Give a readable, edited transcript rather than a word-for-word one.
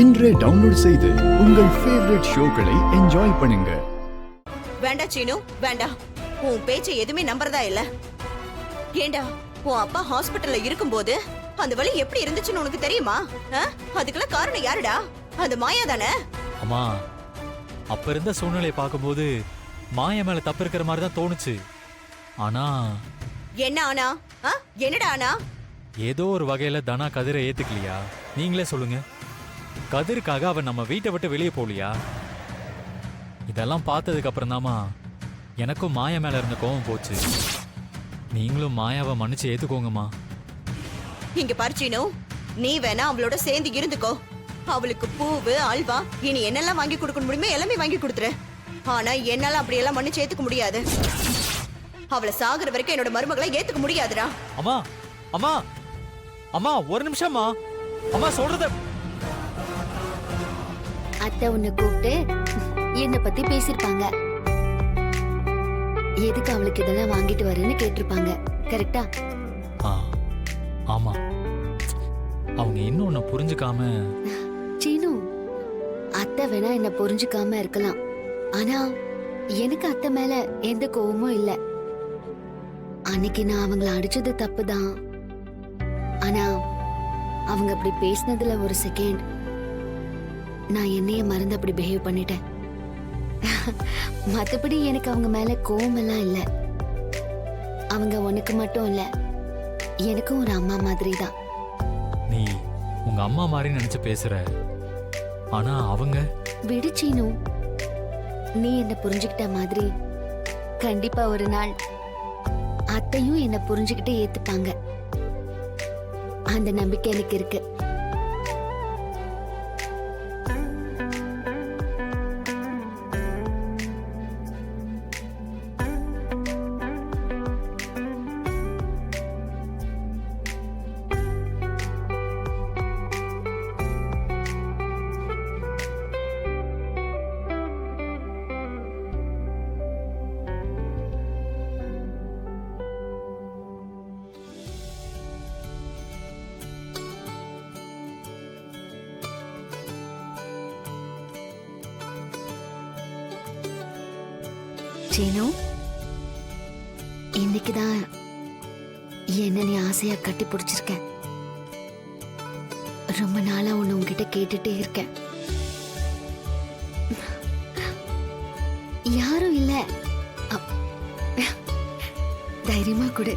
இன்றே டவுன்லோட் செய்து உங்கள் ஃபேவரட் ஷோக்களை என்ஜாய் பண்ணுங்க. வேண்டாம் சீனு, வேண்டாம். உன் பேச்சை எதுவுமே நம்புறதா இல்ல. ஏண்டா, உன் அப்பா ஹாஸ்பிட்டல்ல இருக்கும்போது அந்த வலி எப்படி இருந்துச்சுன்னு உனக்கு தெரியுமா? அதுக்கெல்லாம் காரணம் யாருடா? அந்த மாயா தானே? அம்மா, அப்ப இருந்த சூழ்நிலையை பார்க்கும்போது மாயா மேல தப்பு இருக்கிற மாதிரி தான் தோணுச்சு. ஆனா என்ன ஆனா? என்னடா ஆனா? ஏதோ ஒரு வகையில தனா கதிரை ஏத்துக்கலையா? நீங்களே சொல்லுங்க. கதிருக்காக அவன் நம்ம வீட்டை விட்டு வெளியே போலியா? இதெல்லாம் பார்த்ததுக்கு அப்புறம் தாமா எனக்கும் மாயா மேல இருந்த கோவம் போச்சு. நீங்களும் மாயாவை மன்னிச்சு ஏத்துக்கோங்கம்மா. இங்க பறிச்சினோ, நீ வேணா அவளோட சேர்ந்து இருந்துக்கோ. அவளுக்கு பூவு, அல்வா, இனி என்னெல்லாம் வாங்கி கொடுக்க முடியுமோ எல்லாமே வாங்கி கொடுத்துரு. ஆனா என்னால அப்படியெல்லாம் மன்னிச்சு ஏத்துக்க முடியாது. அவளை சாகுற வரைக்கும் என்னோட மருமகளை ஏத்துக்க முடியாதுடா. அம்மா அம்மா அம்மா, ஒரு நிமிஷம்மா. அம்மா சொல்றத. அத்தை உன்னை கூப்பிட்டு என்ன பத்தி பேசிருப்பாங்க. எதுக்கு அவளுக்கு இதெல்லாம் வாங்கிட்டு வரேன்னு கேட்டிருப்பாங்க. கரெக்டா? ஆமா. அவங்க இன்னும் உன்னை புரிஞ்சுக்காம. சீனு, அத்தை வேணா என்ன புரிஞ்சுக்காம இருக்கலாம். ஆனா எனக்கு அத்தை மேல எந்த கோவமும் இல்ல. அன்னைக்கு நான் அவங்கள அடிச்சது தப்புதான். ஆனா அவங்க அப்படி பேசினதுல ஒரு செகண்ட் நான் என்னைய மறந்து அப்படி பிஹேவ் பண்ணிட்டேன். மத்தபடி எனக்கு அவங்க மேல கோவம் எல்லாம் இல்ல. அவங்க உனக்கு மட்டும் இல்ல, எனக்கும் ஒரு அம்மா மாதிரி தான். நீ உங்க அம்மா மாதிரி நினைச்சு பேசுற. ஆனா அவங்க விடுச்சீனு, நீ என்ன புரிஞ்சுக்கிட்ட மாதிரி கண்டிப்பா ஒரு நாள் அத்தையும் என்ன புரிஞ்சுக்கிட்டு ஏத்துப்பாங்க. அந்த நம்பிக்கை எனக்கு இருக்கு. சீனு, இன்னைக்குதான் என்ன நீ ஆசையா கட்டி பிடிச்சிருக்க. ரொம்ப நாளா உன்னை உன்கிட்ட கேட்டுட்டே இருக்கேன். யாரும் இல்ல, தைரியமா கொடு.